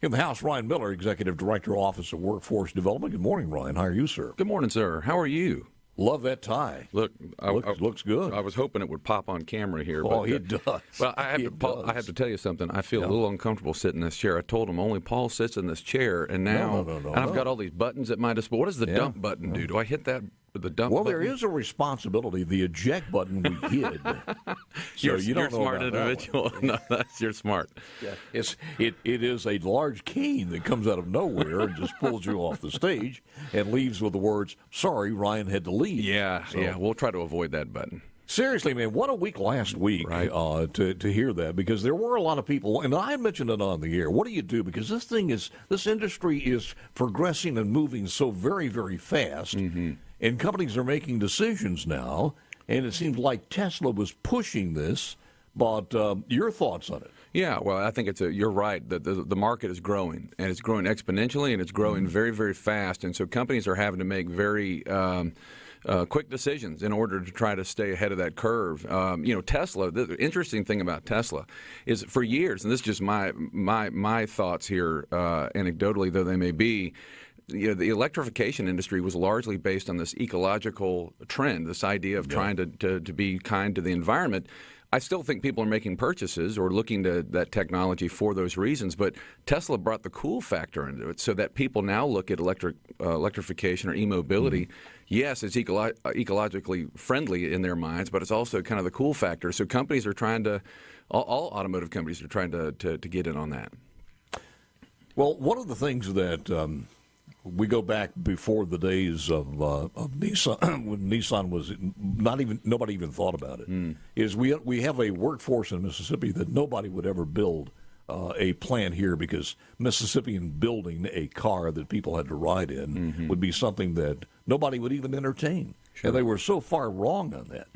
In the house, Ryan Miller, Executive Director, Office of Workforce Development. Good morning, Ryan. How are you, sir? Good morning, sir. How are you? Love that tie. Look, looks good. I was hoping it would pop on camera here. Oh, but, it does. Well, I have to tell you something. I feel a little uncomfortable sitting in this chair. I told him only Paul sits in this chair, and now and I've got all these buttons at my disposal. What does the dump button do? Do I hit that with the dump button? Well, there is a responsibility. The eject button we hid. So you're a smart individual. No, you're smart. Yeah. It is a large cane that comes out of nowhere and just pulls you off the stage and leaves with the words, "Sorry, Ryan had to leave." Yeah, we'll try to avoid that button. Seriously, man, what a week last week to hear that, because there were a lot of people, and I mentioned it on the air. What do you do? Because this industry is progressing and moving so very, very fast, and companies are making decisions now, and it seems like Tesla was pushing this. But your thoughts on it? Yeah, well, I think you're right. The market is growing, and it's growing exponentially, and it's growing very, very fast. And so companies are having to make very quick decisions in order to try to stay ahead of that curve. Tesla, the interesting thing about Tesla is for years, and this is just my thoughts here, anecdotally though they may be, the electrification industry was largely based on this ecological trend, this idea of trying to be kind to the environment. I still think people are making purchases or looking to that technology for those reasons, but Tesla brought the cool factor into it so that people now look at electrification or e-mobility. Yes, it's ecologically friendly in their minds, but it's also kind of the cool factor. So companies are trying to, all automotive companies are trying to get in on that. Well, one of the things that we go back before the days of Nissan, when Nissan was nobody even thought about it, is we have a workforce in Mississippi that nobody would ever build a plant here, because Mississippian building a car that people had to ride in would be something that nobody would even entertain. Sure. And they were so far wrong on that.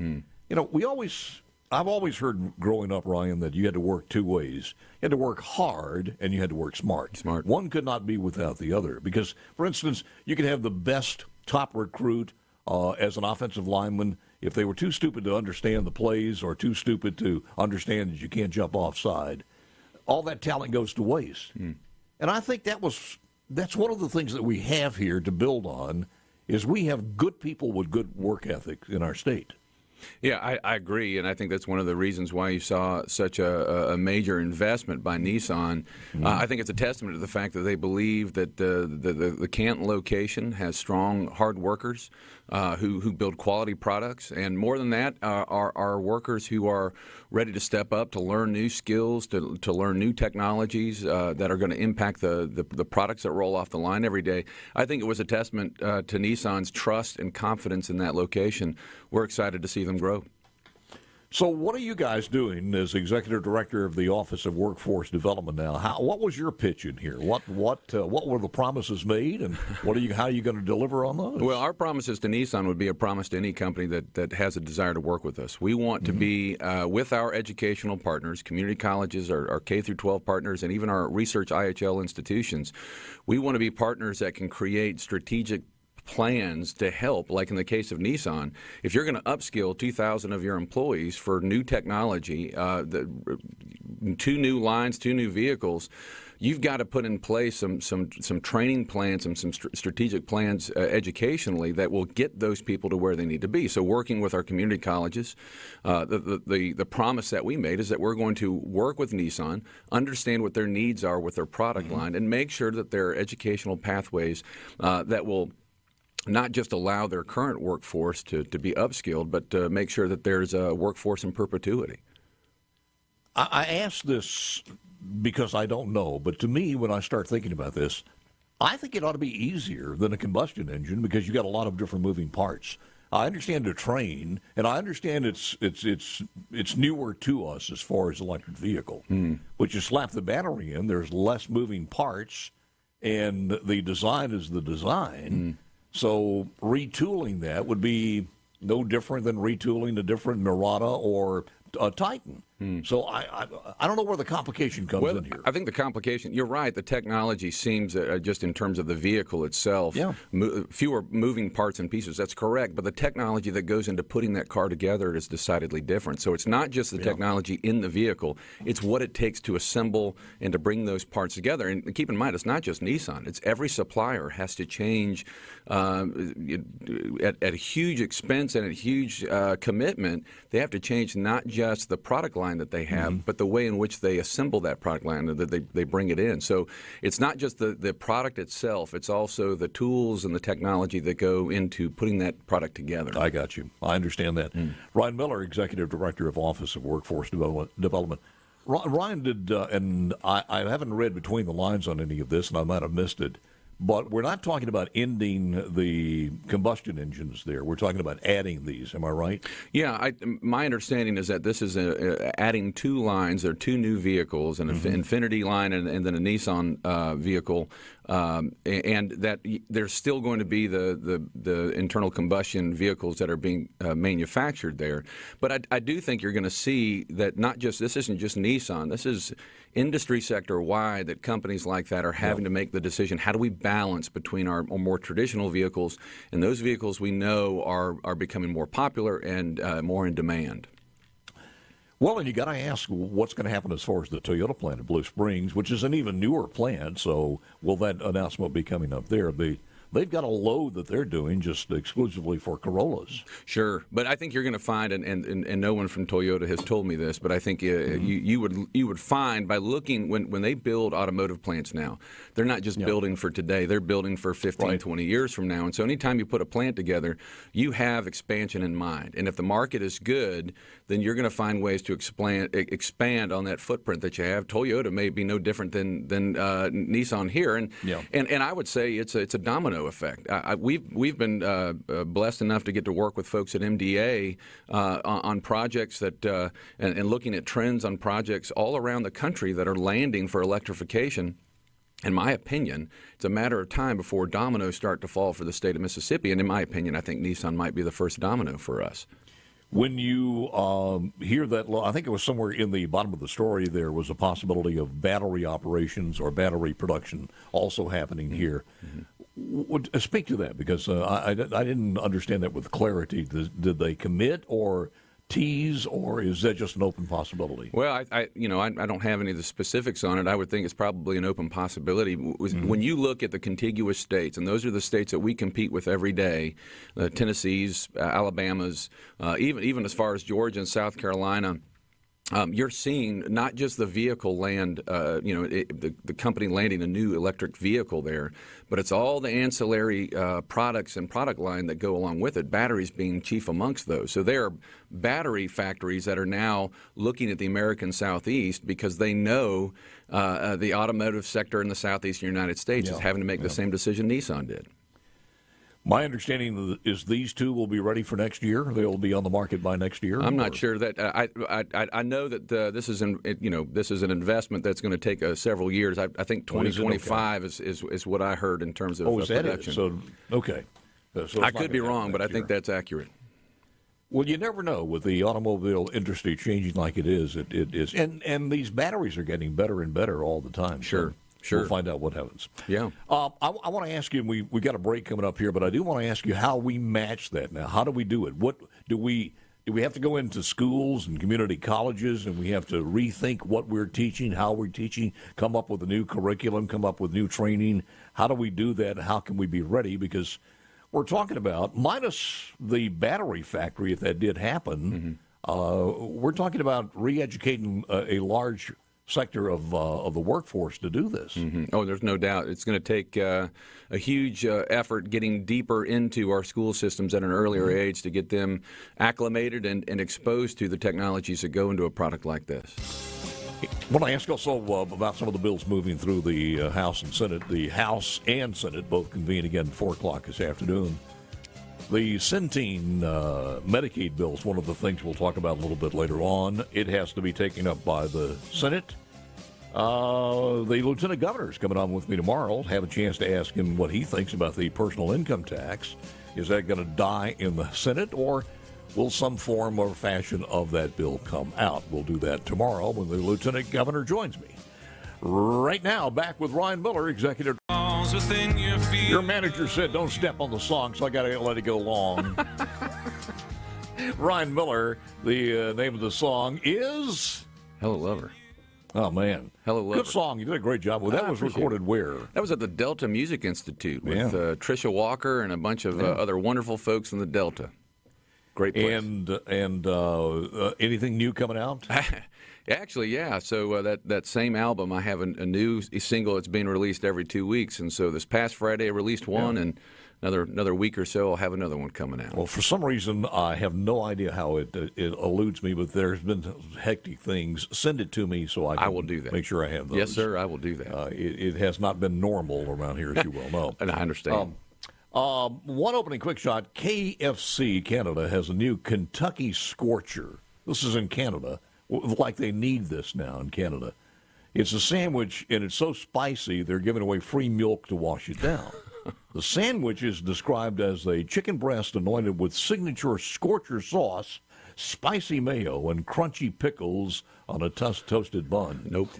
I've always heard growing up, Ryan, that you had to work two ways. You had to work hard and you had to work smart. One could not be without the other. Because, for instance, you could have the best top recruit as an offensive lineman. If they were too stupid to understand the plays or too stupid to understand that you can't jump offside, all that talent goes to waste. And I think that's one of the things that we have here to build on, is we have good people with good work ethic in our state. Yeah, I agree, and I think that's one of the reasons why you saw such a major investment by Nissan. I think it's a testament to the fact that they believe that the Canton location has strong, hard workers who build quality products, and more than that, are workers who are ready to step up, to learn new skills, to learn new technologies that are going to impact the products that roll off the line every day. I think it was a testament to Nissan's trust and confidence in that location. We're excited to see them grow. So what are you guys doing as Executive Director of the Office of Workforce Development now? What was your pitch in here? What were the promises made, and how are you going to deliver on those? Well, our promises to Nissan would be a promise to any company that has a desire to work with us. We want to be with our educational partners, community colleges, our K-12 partners, and even our research IHL institutions. We want to be partners that can create strategic plans to help, like in the case of Nissan. If you're going to upskill 2,000 of your employees for new technology, 2 new lines, 2 new vehicles, you've got to put in place some training plans and some strategic plans educationally that will get those people to where they need to be. So working with our community colleges, the promise that we made is that we're going to work with Nissan, understand what their needs are with their product line, and make sure that there are educational pathways that will not just allow their current workforce to be upskilled, but to make sure that there's a workforce in perpetuity. I ask this because I don't know, but to me, when I start thinking about this, I think it ought to be easier than a combustion engine, because you got a lot of different moving parts. I understand to train, and I understand it's newer to us as far as electric vehicle. But you slap the battery in, there's less moving parts, and the design is the design. So retooling that would be no different than retooling a different Murata or a Titan. So I don't know where the complication comes in here. I think the complication, you're right, the technology seems, just in terms of the vehicle itself, fewer moving parts and pieces. That's correct, but the technology that goes into putting that car together is decidedly different. So it's not just the technology in the vehicle, it's what it takes to assemble and to bring those parts together. And keep in mind, it's not just Nissan. It's every supplier has to change at a huge expense and a huge commitment. They have to change not just the product line that they have, but the way in which they assemble that product line, that they bring it in. So it's not just the product itself, it's also the tools and the technology that go into putting that product together. I got you. I understand that. Ryan Miller, Executive Director of Office of Workforce Development. Ryan did, and I haven't read between the lines on any of this, and I might have missed it, but we're not talking about ending the combustion engines there. We're talking about adding these. Am I right? Yeah. My understanding is that this is adding two lines. There are two new vehicles, an Infiniti line and then a Nissan vehicle, and that there's still going to be the internal combustion vehicles that are being manufactured there. But I do think you're going to see that this isn't just Nissan. This is industry sector wide, that companies like that are having to make the decision, how do we balance between our more traditional vehicles and those vehicles we know are becoming more popular and more in demand. Well, and you got to ask what's going to happen as far as the Toyota plant at Blue Springs, which is an even newer plant. So will that announcement be coming up there? They've got a load that they're doing just exclusively for Corollas. Sure, but I think you're going to find, and no one from Toyota has told me this, but I think you would find by looking when they build automotive plants now, they're not just building for today, they're building for 15, 20 years from now. And so anytime you put a plant together, you have expansion in mind. And if the market is good, then you're going to find ways to expand on that footprint that you have. Toyota may be no different than Nissan here, and I would say it's a domino effect. We've been blessed enough to get to work with folks at MDA on projects that and looking at trends on projects all around the country that are landing for electrification. In my opinion, it's a matter of time before dominoes start to fall for the state of Mississippi. And in my opinion, I think Nissan might be the first domino for us. When you hear that, I think it was somewhere in the bottom of the story, there was a possibility of battery operations or battery production also happening here. Speak to that, because I didn't understand that with clarity. Did they commit or tease, or is that just an open possibility? Well, I don't have any of the specifics on it. I would think it's probably an open possibility. When you look at the contiguous states, and those are the states that we compete with every day, Tennessee's, Alabama's, even as far as Georgia and South Carolina, you're seeing not just the vehicle land, the company landing a new electric vehicle there, but it's all the ancillary products and product line that go along with it, batteries being chief amongst those. So there are battery factories that are now looking at the American Southeast because they know the automotive sector in the southeastern United States is having to make the same decision Nissan did. My understanding is these two will be ready for next year. They'll be on the market by next year. I'm not sure that I know that this is an investment that's going to take several years. I think 2025 is what I heard in terms of production. So okay, so I could be wrong, but I think that's accurate. Well, you never know with the automobile industry changing like it is. It is, and these batteries are getting better and better all the time. Sure. We'll find out what happens. Yeah. I want to ask you, and we got a break coming up here, but I do want to ask you how we match that now. How do we do it? What do we have to go into schools and community colleges, and we have to rethink what we're teaching, how we're teaching, come up with a new curriculum, come up with new training? How do we do that? How can we be ready? Because we're talking about, minus the battery factory, if that did happen, we're talking about re-educating a large sector of the workforce to do this. Oh, there's no doubt. It's going to take a huge effort getting deeper into our school systems at an earlier age to get them acclimated and exposed to the technologies that go into a product like this. I want to ask also about some of the bills moving through the House and Senate. The House and Senate both convene again at 4 o'clock this afternoon. The Centene Medicaid bill is one of the things we'll talk about a little bit later on. It has to be taken up by the Senate. The Lieutenant Governor is coming on with me tomorrow. I'll have a chance to ask him what he thinks about the personal income tax. Is that going to die in the Senate, or will some form or fashion of that bill come out? We'll do that tomorrow when the Lieutenant Governor joins me. Right now, back with Ryan Miller, Executive. Your manager said don't step on the song, so I got to let it go long. Ryan Miller, the name of the song is... Hello, Lover. Oh, man. Hello, Lover. Good song. You did a great job. Well, that was recorded where? That was at the Delta Music Institute with Tricia Walker and a bunch of other wonderful folks in the Delta. Great place. And anything new coming out? Actually, yeah. So that same album, I have a new single that's being released every 2 weeks. And so this past Friday, I released one, and another week or so, I'll have another one coming out. Well, for some reason, I have no idea how it eludes me, but there's been hectic things. Send it to me so I will do that. Make sure I have those. Yes, sir, I will do that. It has not been normal around here, as you well know. And I understand. One opening quick shot. KFC Canada has a new Kentucky Scorcher. This is in Canada. Like they need this now in Canada. It's a sandwich, and it's so spicy, they're giving away free milk to wash it down. The sandwich is described as a chicken breast anointed with signature Scorcher sauce, spicy mayo, and crunchy pickles on a toasted bun. Nope.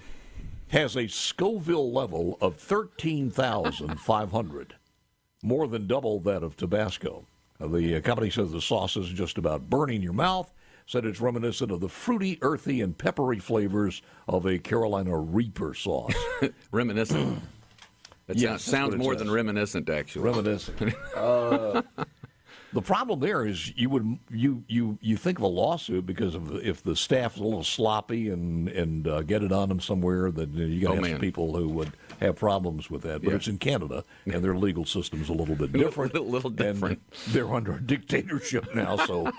Has a Scoville level of 13,500, more than double that of Tabasco. The company says the sauce is just about burning your mouth, said it's reminiscent of the fruity, earthy, and peppery flavors of a Carolina Reaper sauce. Reminiscent. That sounds more than reminiscent, actually. Reminiscent. The problem there is you think of a lawsuit because of if the staff's a little sloppy and get it on them somewhere, then you got to have some people who would have problems with that. But it's in Canada, and their legal system's a little bit different. A little different. And they're under a dictatorship now, so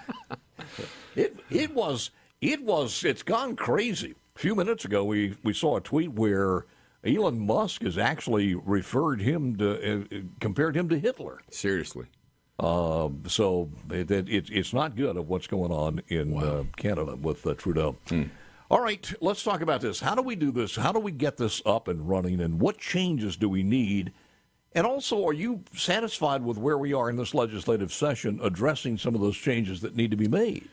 it's gone crazy. A few minutes ago, we saw a tweet where Elon Musk has actually compared him to Hitler. Seriously. So it's not good of what's going on in Canada with Trudeau. All right, let's talk about this. How do we do this? How do we get this up and running? And what changes do we need? And also, are you satisfied with where we are in this legislative session addressing some of those changes that need to be made?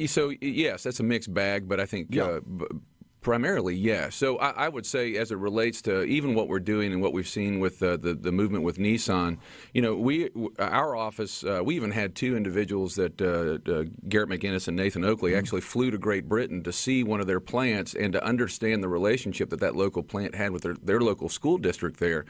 So, yes, that's a mixed bag, but I think primarily, yes. So I would say as it relates to even what we're doing and what we've seen with the movement with Nissan, our office, we even had two individuals that Garrett McGinnis and Nathan Oakley actually flew to Great Britain to see one of their plants and to understand the relationship that local plant had with their local school district there.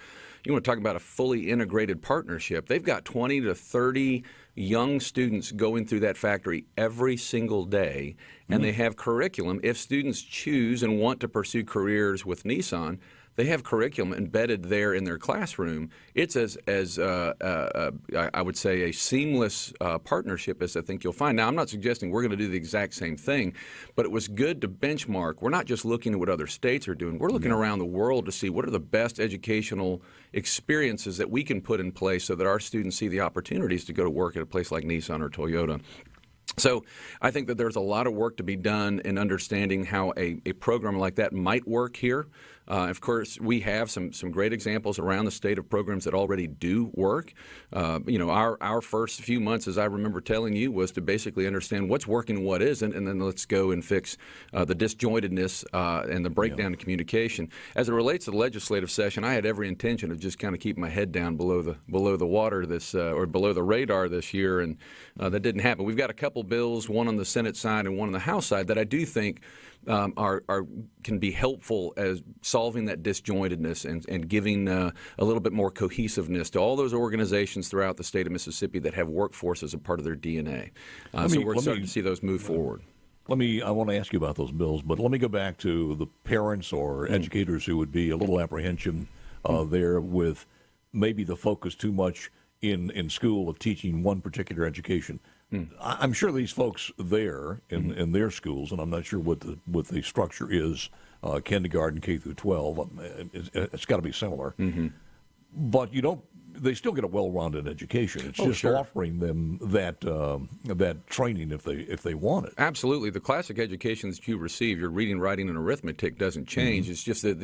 You want to talk about a fully integrated partnership. They've got 20 to 30 young students going through that factory every single day, and they have curriculum. If students choose and want to pursue careers with Nissan, they have curriculum embedded there in their classroom. It's as I would say, a seamless partnership as I think you'll find. Now, I'm not suggesting we're going to do the exact same thing, but it was good to benchmark. We're not just looking at what other states are doing. We're looking around the world to see what are the best educational experiences that we can put in place so that our students see the opportunities to go to work at a place like Nissan or Toyota. So I think that there's a lot of work to be done in understanding how a program like that might work here. Of course, we have some great examples around the state of programs that already do work. Our first few months, as I remember telling you, was to basically understand what's working and what isn't, and then let's go and fix the disjointedness and the breakdown in communication. As it relates to the legislative session, I had every intention of just kind of keeping my head down below the water or below the radar this year, and that didn't happen. We've got a couple bills, one on the Senate side and one on the House side, that I do think can be helpful as solving that disjointedness and giving a little bit more cohesiveness to all those organizations throughout the state of Mississippi that have workforce as a part of their DNA. So we're starting to see those move forward. I want to ask you about those bills, but let me go back to the parents or educators who would be a little apprehension there with maybe the focus too much in school of teaching one particular education. I'm sure these folks there in their schools, and I'm not sure what the structure is, kindergarten, K through 12, it's got to be similar. But you don't they still get a well-rounded education. It's just sure. offering them that training if they want it. Absolutely. The classic education that you receive, your reading, writing, and arithmetic doesn't change. It's just that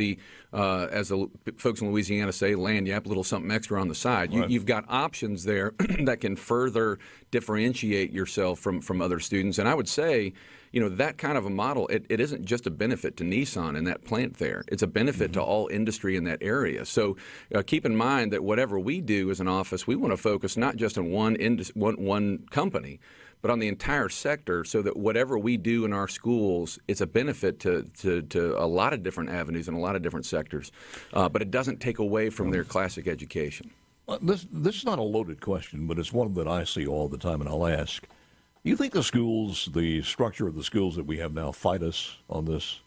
as the folks in Louisiana say, land yap, a little something extra on the side. Right. You've got options there that can further differentiate yourself from other students. And I would say, that kind of a model, it isn't just a benefit to Nissan and that plant there. It's a benefit to all industry in that area. So keep in mind that whatever we do as an office, we want to focus not just on one company, but on the entire sector, so that whatever we do in our schools, it's a benefit to a lot of different avenues and a lot of different sectors. But it doesn't take away from their classic education. This is not a loaded question, but it's one that I see all the time, and I'll ask. You think the structure of the schools that we have now fight us on this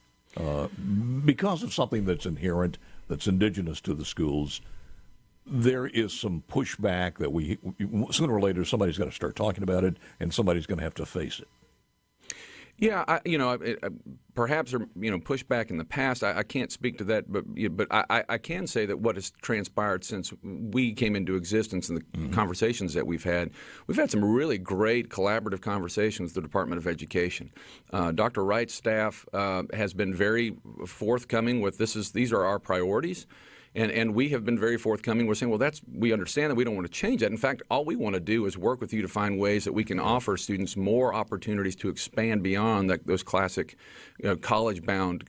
because of something that's inherent, that's indigenous to the schools? There is some pushback that sooner or later somebody's got to start talking about it, and somebody's going to have to face it. Yeah, perhaps pushback in the past. I can't speak to that, but I can say that what has transpired since we came into existence and the conversations that we've had some really great collaborative conversations with the Department of Education. Dr. Wright's staff has been very forthcoming with these are our priorities. And we have been very forthcoming. We're saying, we understand that we don't want to change that. In fact, all we want to do is work with you to find ways that we can offer students more opportunities to expand beyond those classic college-bound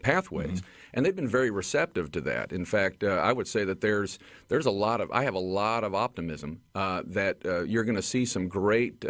pathways. And they've been very receptive to that. In fact, I would say that I have a lot of optimism that you're going to see some great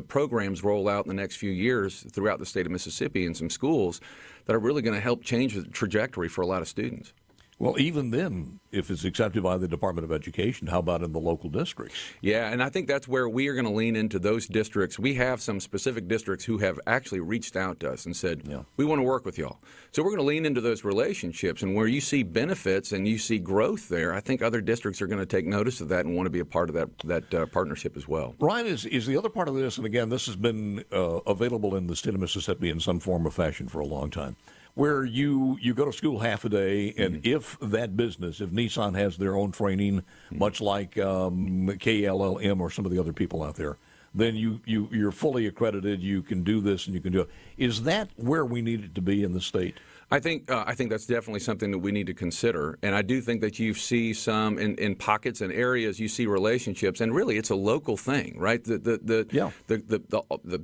programs roll out in the next few years throughout the state of Mississippi in some schools that are really going to help change the trajectory for a lot of students. Well, even then, if it's accepted by the Department of Education, how about in the local districts? Yeah, and I think that's where we are going to lean into those districts. We have some specific districts who have actually reached out to us and said, we want to work with y'all. So we're going to lean into those relationships, and where you see benefits and you see growth there, I think other districts are going to take notice of that and want to be a part of that partnership as well. Ryan, is the other part of this, and again, this has been available in the state of Mississippi in some form or fashion for a long time, where you go to school half a day, and if Nissan has their own training, much like KLLM or some of the other people out there, then you're fully accredited, you can do this and you can do it. Is that where we need it to be in the state? I think that's definitely something that we need to consider, and I do think that you see some in pockets and areas. You see relationships, and really, it's a local thing, right? The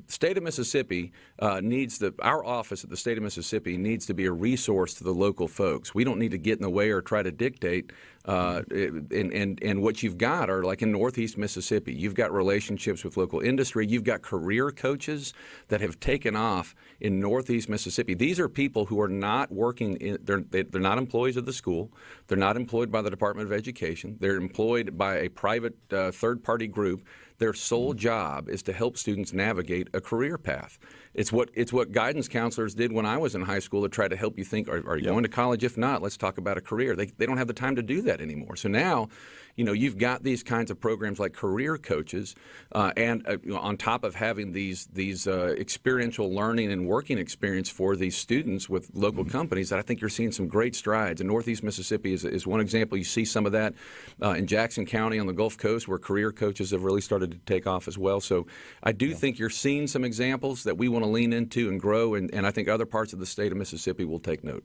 state of Mississippi needs our office at the state of Mississippi needs to be a resource to the local folks. We don't need to get in the way or try to dictate. And what you've got are, like in Northeast Mississippi, you've got relationships with local industry. You've got career coaches that have taken off in Northeast Mississippi. These are people who are not working. They're not employees of the school. They're not employed by the Department of Education. They're employed by a private third-party group. Their sole job is to help students navigate a career path. It's what guidance counselors did when I was in high school to try to help you think, are you going to college? If not, let's talk about a career. They don't have the time to do that anymore. So now, you've got these kinds of programs like career coaches, and on top of having these experiential learning and working experience for these students with local companies, that I think you're seeing some great strides. And Northeast Mississippi is one example. You see some of that in Jackson County on the Gulf Coast, where career coaches have really started to take off as well. So I do think you're seeing some examples that we want to lean into and grow, and I think other parts of the state of Mississippi will take note.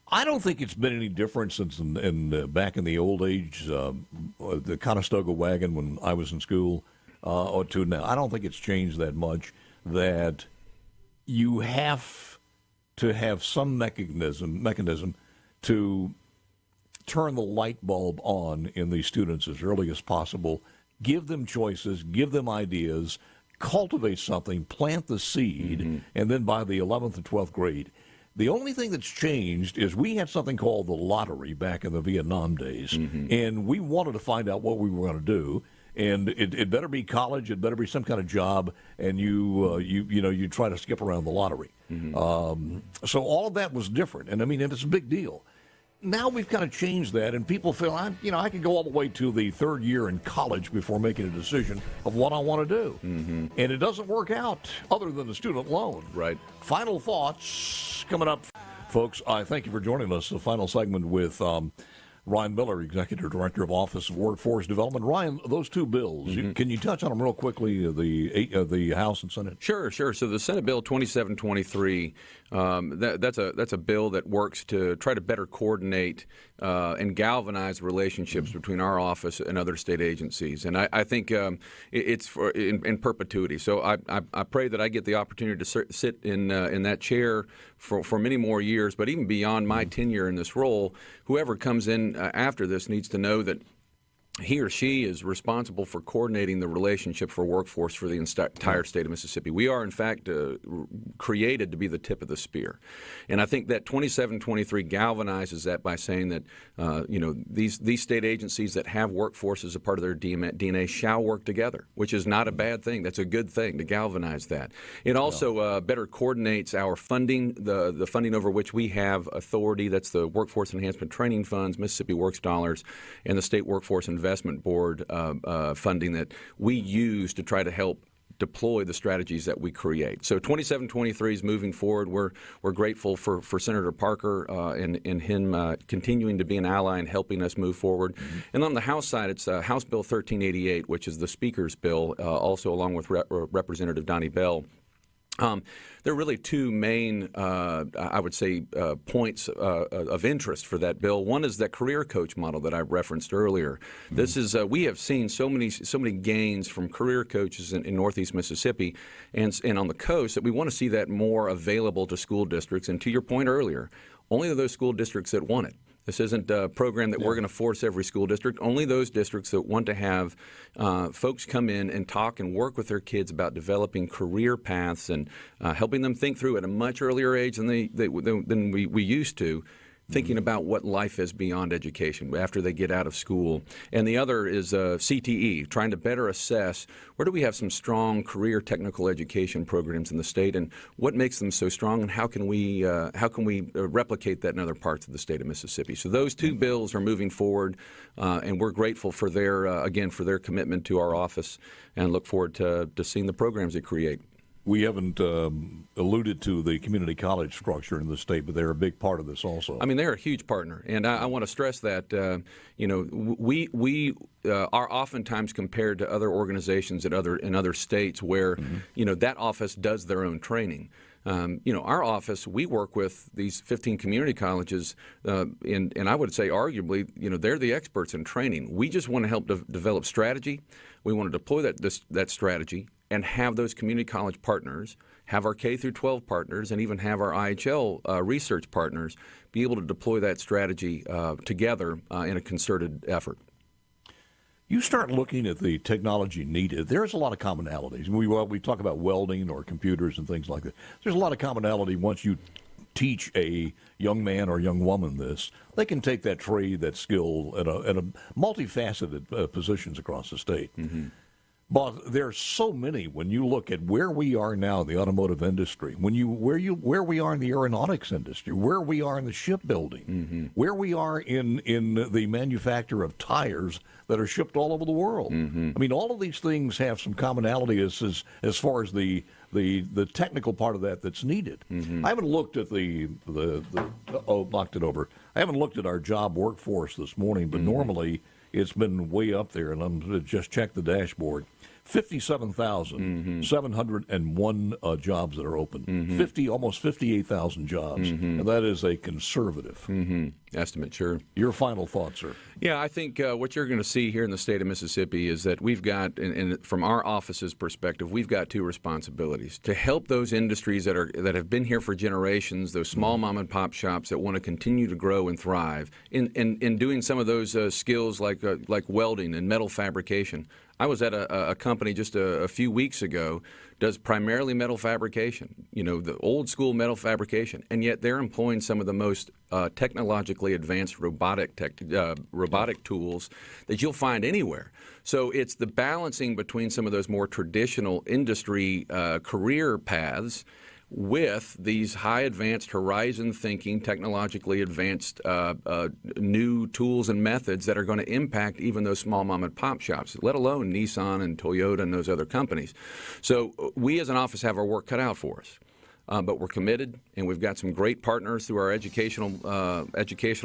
I don't think it's been any different since back in the old age, the Conestoga wagon when I was in school, or to now. I don't think it's changed that much. That you have to have some mechanism to turn the light bulb on in these students as early as possible. Give them choices, give them ideas, cultivate something, plant the seed, and then by the 11th and 12th grade. The only thing that's changed is we had something called the lottery back in the Vietnam days, and we wanted to find out what we were going to do. And it better be college, it better be some kind of job, and you try to skip around the lottery. So all of that was different, and it's a big deal. Now we've kind of changed that, and people feel, I can go all the way to the third year in college before making a decision of what I want to do. And it doesn't work out other than the student loan. Right. Final thoughts coming up. Folks, I thank you for joining us. The final segment with Ryan Miller, Executive Director of Office of Workforce Development. Ryan, those two bills, can you touch on them real quickly, the House and Senate? Sure. So the Senate Bill 2723, that's a bill that works to try to better coordinate and galvanize relationships between our office and other state agencies. And I think it's in perpetuity. So I pray that I get the opportunity to sit in that chair for many more years. But even beyond my tenure in this role, whoever comes in after this needs to know that he or she is responsible for coordinating the relationship for workforce for the entire state of Mississippi. We are, in fact, created to be the tip of the spear. And I think that 2723 galvanizes that by saying that, these state agencies that have workforce as a part of their DNA shall work together, which is not a bad thing. That's a good thing to galvanize that. It also better coordinates our funding, the funding over which we have authority. That's the Workforce Enhancement Training Funds, Mississippi Works dollars, and the State Workforce Investment Board funding that we use to try to help deploy the strategies that we create. So 2723 is moving forward. We're grateful for Senator Parker and him continuing to be an ally and helping us move forward. And on the House side, it's House Bill 1388, which is the Speaker's bill, also along with Representative Donnie Bell. There are really two main, I would say, points of interest for that bill. One is that career coach model that I referenced earlier. This is we have seen so many gains from career coaches in Northeast Mississippi and on the coast that we want to see that more available to school districts. And to your point earlier, only those school districts that want it. This isn't a program that we're going to force every school district. Only those districts that want to have folks come in and talk and work with their kids about developing career paths and helping them think through at a much earlier age than we used to, thinking about what life is beyond education after they get out of school. And the other is CTE, trying to better assess where do we have some strong career technical education programs in the state and what makes them so strong and how can we replicate that in other parts of the state of Mississippi. So those two bills are moving forward and we're grateful for their commitment to our office and look forward to seeing the programs they create. We haven't alluded to the community college structure in the state, but they're a big part of this also. I mean, they're a huge partner, and I want to stress that we are oftentimes compared to other organizations in other states where that office does their own training. Our office, we work with these 15 community colleges, and I would say arguably, they're the experts in training. We just want to help develop strategy. We want to deploy that strategy and have those community college partners, have our K through 12 partners, and even have our IHL research partners be able to deploy that strategy together in a concerted effort. You start looking at the technology needed. There's a lot of commonalities. We talk about welding or computers and things like that. There's a lot of commonality once you teach a young man or young woman this. They can take that trade, that skill, at a multifaceted positions across the state. Mm-hmm. But there are so many when you look at where we are now in the automotive industry, where we are in the aeronautics industry, where we are in the shipbuilding, where we are in the manufacture of tires that are shipped all over the world. I mean, all of these things have some commonality as far as the technical part of that's needed. I haven't looked at knocked it over. I haven't looked at our job workforce this morning, but normally it's been way up there, and I'm just checked the dashboard. 57,701 jobs that are open, almost 58,000 jobs, and that is a conservative estimate. Sure. Your final thoughts, sir? Yeah, I think what you're going to see here in the state of Mississippi is that we've got, and from our office's perspective, we've got two responsibilities: to help those industries that have been here for generations, those small mom and pop shops that want to continue to grow and thrive, in doing some of those skills like welding and metal fabrication. I was at a company just a few weeks ago, does primarily metal fabrication, the old school metal fabrication, and yet they're employing some of the most technologically advanced robotic tools that you'll find anywhere. So it's the balancing between some of those more traditional industry career paths with these high advanced horizon thinking, technologically advanced new tools and methods that are going to impact even those small mom and pop shops, let alone Nissan and Toyota and those other companies. So we as an office have our work cut out for us. But we're committed, and we've got some great partners through our educational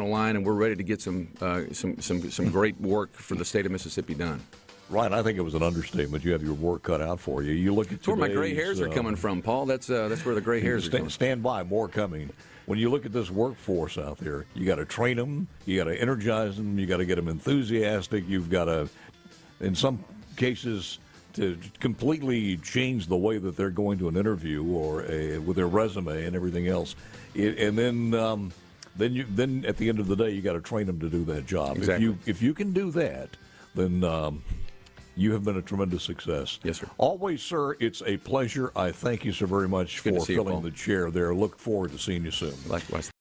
line, and we're ready to get some great work for the state of Mississippi done. Right, I think it was an understatement. You have your work cut out for you. You look at that's where my gray hairs are coming from, Paul. That's where the gray hairs are coming. Stand by, more coming. When you look at this workforce out there, you got to train them, you got to energize them, you got to get them enthusiastic. You've got to, in some cases, to completely change the way that they're going to an interview or with their resume and everything else. And then at the end of the day, you got to train them to do that job. Exactly. If you can do that, then you have been a tremendous success. Yes, sir. Always, sir, it's a pleasure. I thank you so very much for filling the chair there. Look forward to seeing you soon. Likewise.